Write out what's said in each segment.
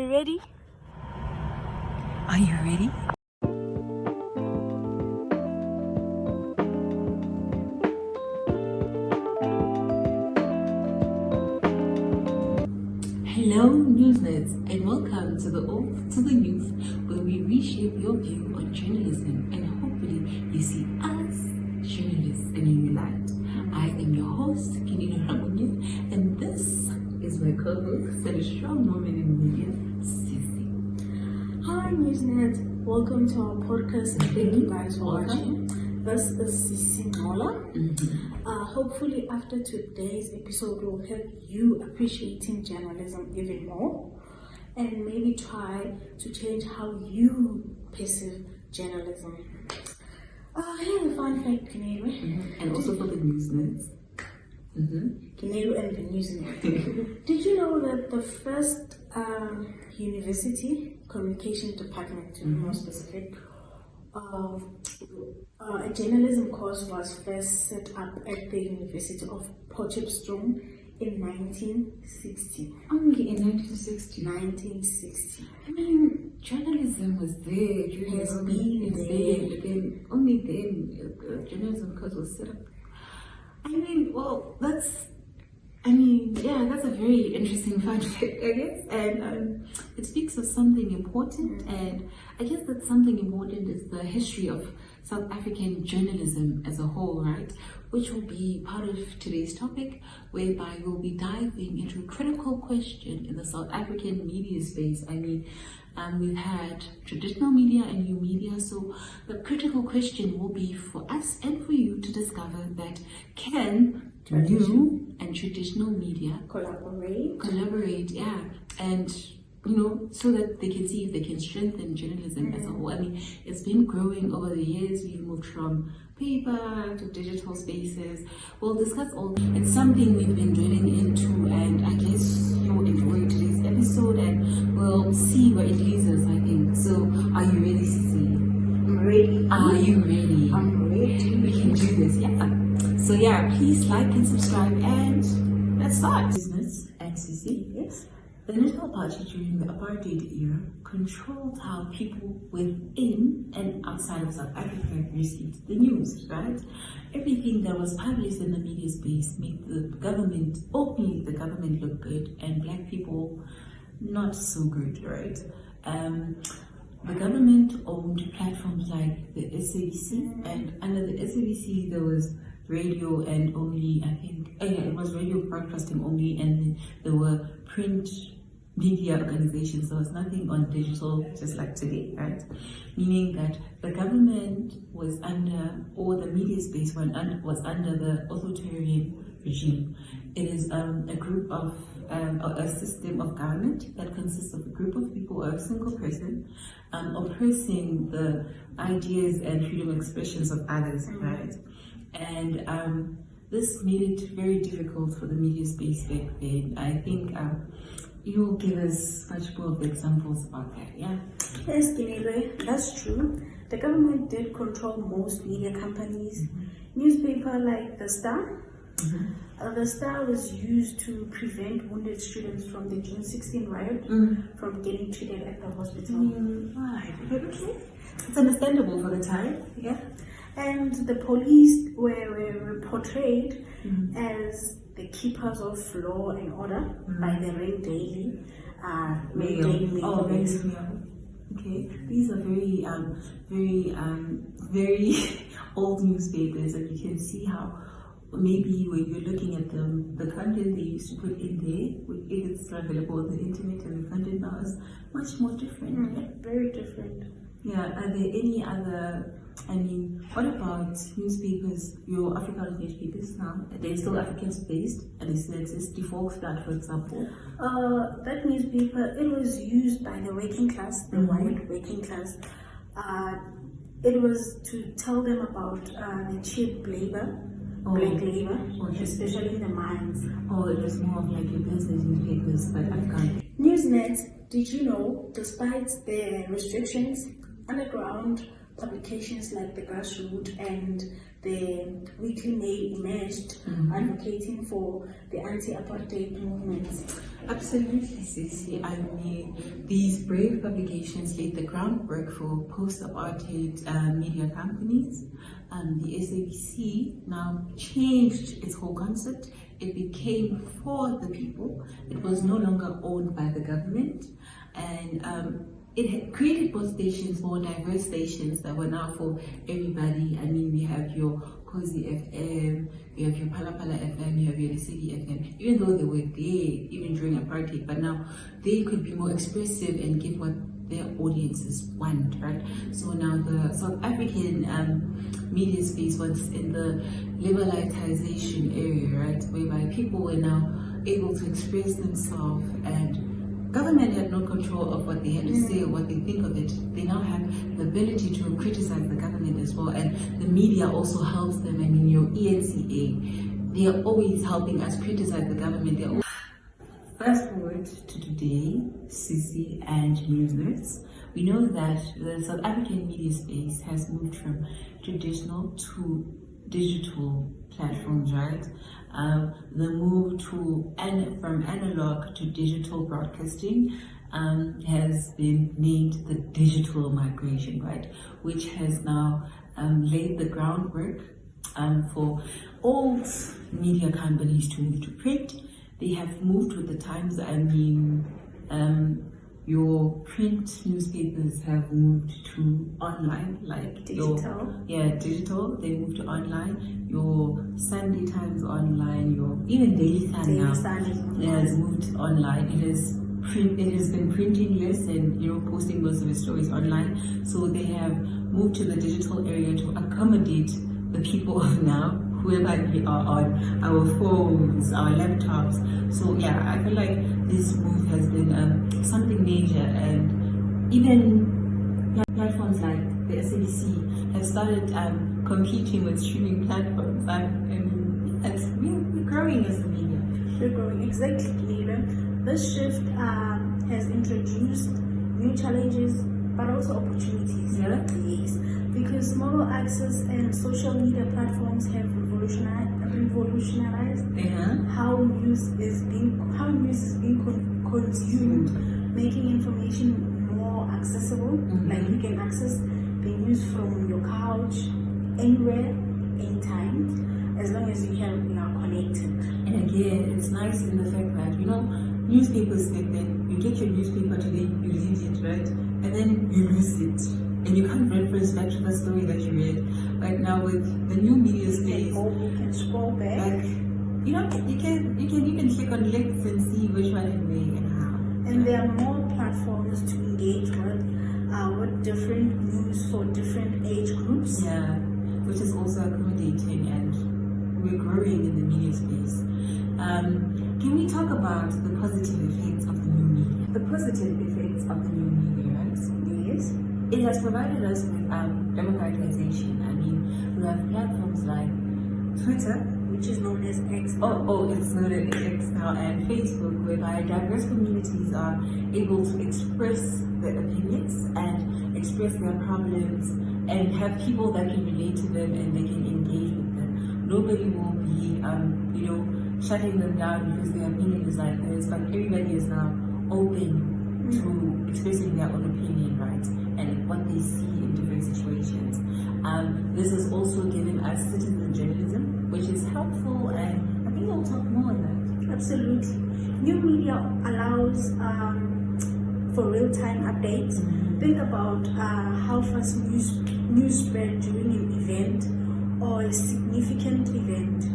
you ready? Are you ready? Hello, Newsnets, and welcome to the Oath to the Youth, where we reshape your view on journalism and hopefully you see us, journalists, in a new light. I am your host, Ramonnye, and this is my co-host and a strong woman in media, Sissy. Hi, Newsnet. Welcome to our podcast, and thank you guys for watching. This is Sissy Ngxola. Hopefully, after today's episode, we'll help you appreciating journalism even more and maybe try to change how you perceive journalism. Here's a fun fact, Keneilwe. And also for the Newsnets. Keneilwe and the Newsnet. Did you know that the first university communication department, to be more specific, a journalism course was first set up at the University of Potchefstroom in 1960. Only in 1960? 1960. I mean, journalism was there. Has been there. But then, only then, journalism course was set up. I mean, well, that's a very interesting fact, I guess. And it speaks of something important. And I guess that something important is the history of South African journalism as a whole, right? Which will be part of today's topic, whereby we'll be diving into a critical question in the South African media space. I mean, we've had traditional media and new media, so the critical question will be for us and for you to discover that can new and traditional media collaborate, yeah, and so that they can see if they can strengthen journalism as a whole. I mean, it's been growing over the years. We've moved from paper to digital spaces. We'll discuss all. It's something we've been drilling into, and I guess you'll enjoy today's episode, and we'll see where it leads us, I think. So, are you ready, Sissy? I'm ready. Are you ready? I'm ready. We can do this, yeah. So yeah, please like and subscribe, and let's start. Business and Sissy. Yes. The National Party during the apartheid era controlled how people within and outside of South Africa received the news, right? Everything that was published in the media space made the government look good and black people not so good, right? The government owned platforms like the SABC, and under the SABC there was radio and only, it was radio broadcasting only, and there were print media organizations. There was nothing on digital, just like today, right? Meaning that the government was under, or the media space was under the authoritarian regime. It is a group of, a system of government that consists of a group of people or a single person oppressing the ideas and freedom of expressions of others, right? And this made it very difficult for the media space back then. I think you will give us much more of the examples about that, yeah? Yes, Keneilwe, that's true. The government did control most media companies. Newspaper like The Star. The Star was used to prevent wounded students from the June 16 riot from getting treated at the hospital. Right, okay. It's understandable for the time, yeah? And the police were portrayed as the keepers of law and order by the Ring Daily Mail. Okay, these are very old newspapers, and you can see how maybe when you're looking at them, the content they used to put in there, if it's available on the internet, and the content now is much more different. Very different. Yeah, are there any other, what about newspapers, your Afrikaans newspapers now? They're still Africans based, and it says Die Volksblad, for example. That newspaper, it was used by the working class, the white working class. It was to tell them about the cheap labor, black labor, especially in the mines. It was more of like your business newspapers, but Afrikaans. Newsnet, did you know, despite the restrictions, underground publications like the Grassroots and the Weekly Mail emerged, advocating for the anti-apartheid movement. Absolutely, Sissy. I mean, these brave publications laid the groundwork for post-apartheid media companies. The SABC now changed its whole concept. It became for the people. It was no longer owned by the government. And it had created both stations, more diverse stations that were now for everybody. I mean, we have your Cozy FM, you have your Palapala FM, you have your City FM, even though they were there even during apartheid, but now they could be more expressive and give what their audiences want, right? So now the South African media space was in the liberalization area, right? Whereby people were now able to express themselves, and government had no control of what they had to say or what they think of it. They now have the ability to criticize the government as well, and the media also helps them. I mean, your ENCA, they are always helping us criticize the government. Fast forward to today, Sissy and Newsnets. We know that the South African media space has moved from traditional to digital platforms, right? The move from analog to digital broadcasting has been named the digital migration, right? Which has now laid the groundwork for old media companies to move to print. They have moved with the times. I mean, your print newspapers have moved to online, like Digital. Digital. They moved to online. Your Sunday Times online. Your even Daily Sun now has moved online. It has been printing less and posting most of its stories online. So they have moved to the digital area to accommodate the people of now, whoever we are on our phones, our laptops. So yeah, I feel like this move has been something major, and even platforms like the SABC have started competing with streaming platforms. And we're growing as a media. We're growing, exactly, Keneilwe. This shift has introduced new challenges, but also opportunities. Yeah. Yes, because mobile access and social media platforms have revolutionized how news is being consumed, making information more accessible. Like you can access the news from your couch, anywhere, anytime, as long as you are connected. And again, it's nice in the fact that newspapers back then, you get your newspaper today, you read it, right? And then you lose it. And you can't reference back to the story that you read. Right now with the new media space, you can scroll back. You can even click on links and see which one and where and how. And there are more platforms to engage with different news for different age groups. Yeah, which is also accommodating, and we're growing in the media space. Can we talk about the positive effects of the new media? The positive effects of the new media, right? Yes. It has provided us with democratization. I mean, we have platforms like Twitter, which is known as X. It's known as X now, and Facebook, whereby diverse communities are able to express their opinions and express their problems and have people that can relate to them and they can engage with them. Nobody will be, shutting them down because their opinion is like this, but everybody is now open to expressing their own opinion, right? And what they see in different situations. This has also given us citizen journalism, which is helpful, and I think we'll talk more on that. Absolutely. New media allows for real-time updates. Think about how fast news spread during an event or a significant event.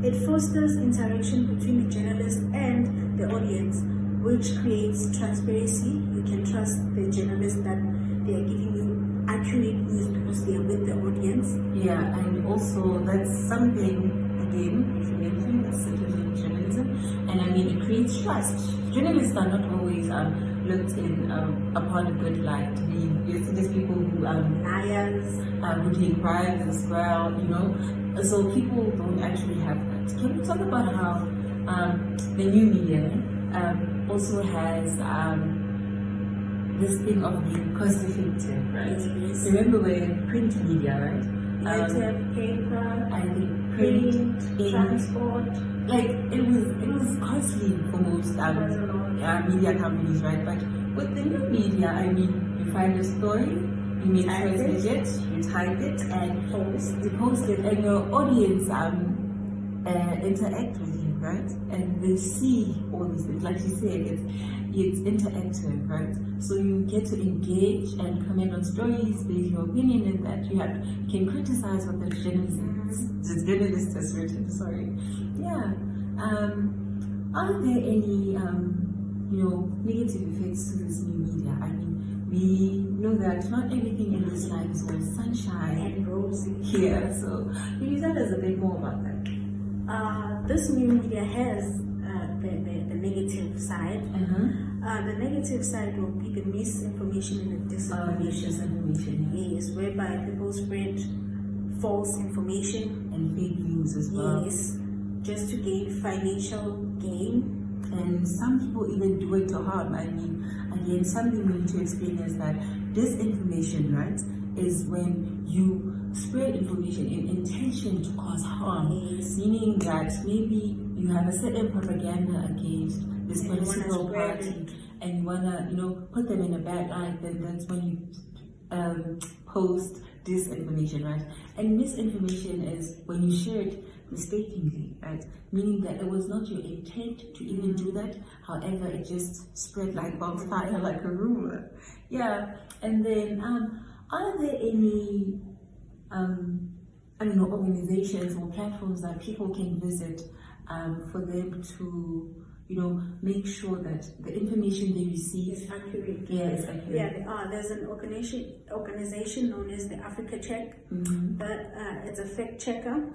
It fosters interaction between the journalist and the audience, which creates transparency. You can trust the journalist that they are giving you accurate news because they are with the audience. Yeah, and also that's something, again, you mentioned, that's citizen journalism. And I mean, it creates trust. Journalists are not always looked in upon a good light. You see these people who liars, who take bribes as well, So people don't actually have that. Can we talk about how the new media also has this thing of being cost effective, right? Yes. Remember, we're in print media, right? You had to have paper, I think print, ink. transport. Like it was costly for most media companies, right? But with the new media, I mean, you find a story, you make sure it's legit, you type it and you post it, and your audience interact with you, right? And they see all these things. Like you said, it's interactive, right? So you get to engage and comment on stories, base your opinion in that. You can criticize what the journalist has written. Sorry. Yeah. Are there any negative effects to this new media? I mean, we know that not everything in this life is all sunshine And rosy. here. So can you tell us a bit more about that? This new media has the negative side. The negative side will be the misinformation and the disinformation. Yes, whereby people spread false information And fake news as well. Yes, just to gain financial gain. And some people even do it to harm. I mean, again, something we need to explain is that disinformation, right, is when you spread information in intention to cause harm. Yes. Meaning that maybe you have a certain propaganda against this political party and you wanna, put them in a bad light. Then that's when you post disinformation, right? And misinformation is when you share it mistakenly, right? Meaning that it was not your intent to even do that. However, it just spread like wildfire, like a rumor. Yeah. And then, are there any, organizations or platforms that people can visit for them to, make sure that the information they receive Is accurate. Yeah, it's accurate. Yeah, there are. There's an organization known as the Africa Check. But it's a fact checker,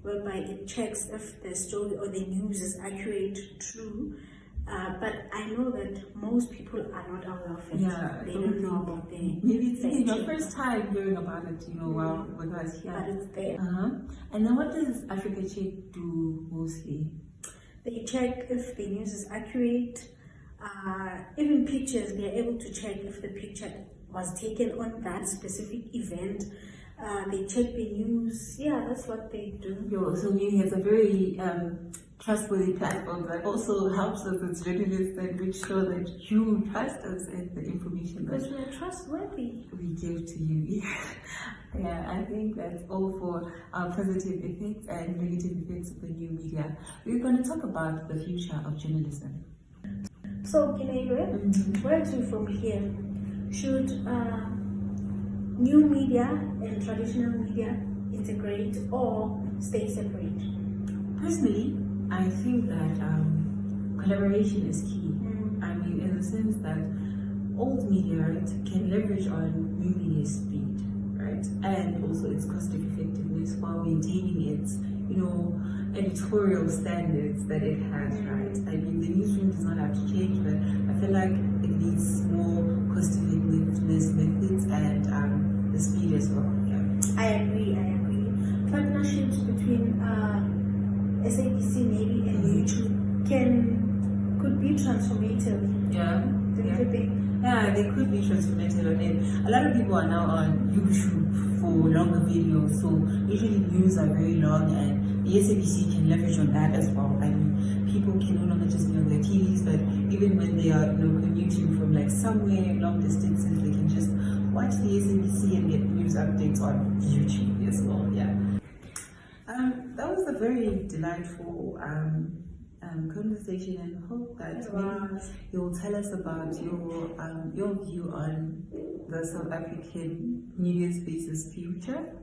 whereby it checks if the story or the news is accurate, true. But I know that most people are not aware of it. Yeah, They don't know about the maybe it's fact your check. first time hearing about it, while with us here. But it's there. And then what does Africa Check do mostly? They check if the news is accurate. Even pictures, they are able to check if the picture was taken on that specific event. They check the news. Yeah, that's what they do. So meaning it's a very trustworthy platform that also helps us as journalists and make sure that you trust us and the information that Because we're trustworthy. we give to you. Yeah, I think that's all for our positive effects and negative effects of the new media. We're going to talk about the future of journalism. So, Keneilwe, where to from here? Should new media and traditional media integrate or stay separate? Personally, I think that collaboration is key. I mean, in the sense that old media, right, can leverage on new media's speed, right, and also its cost effectiveness while maintaining its, editorial standards that it has, right? I mean, the newsroom does not have to change, but I feel like it needs more cost effectiveness methods and the speed as well. Yeah. I agree. Partnerships between SABC maybe and YouTube could be transformative. Yeah. Don't you think? Yeah, they could be transformative. I mean, a lot of people are now on YouTube for longer videos, so usually news are very long, and the SABC can leverage on that as well. I mean, people can no longer just be on their TVs, but even when they are commuting from like somewhere long distances, they can just watch the SABC and get news updates on YouTube as well. Yeah. That was a very delightful conversation, and hope that maybe you'll tell us about your view on the South African media space's future.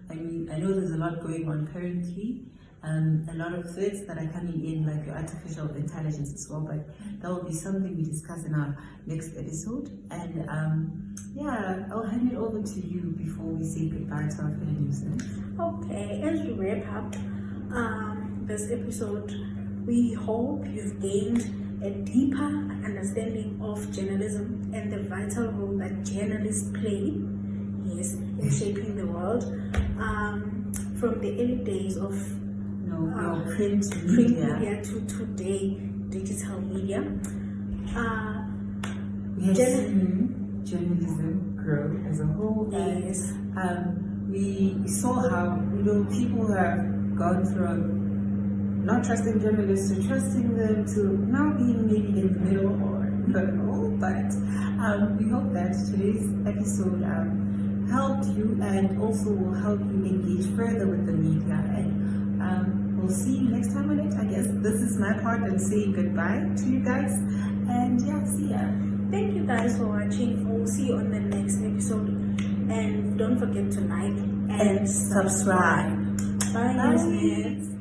I mean, I know there's a lot going on currently, a lot of threats that are coming in, like your artificial intelligence as well, but that will be something we discuss in our next episode. And I'll hand it over to you before we say goodbye to our fellow listeners. Okay, as we wrap up this episode, we hope you've gained a deeper understanding of journalism and the vital role that journalists play, in shaping the world. From the early days of print media to today, digital media. We have seen journalism grow as a whole. Yes. And we saw how, people have gone from not trusting journalists to trusting them to now being maybe in the middle or no, but we hope that today's episode helped you and also will help you engage further with the media. And we'll see you next time on it. I guess this is my part and saying goodbye to you guys. And yeah, see ya. Thank you guys for watching. We'll see you on the next episode. And don't forget to like And subscribe. Bye. Bye.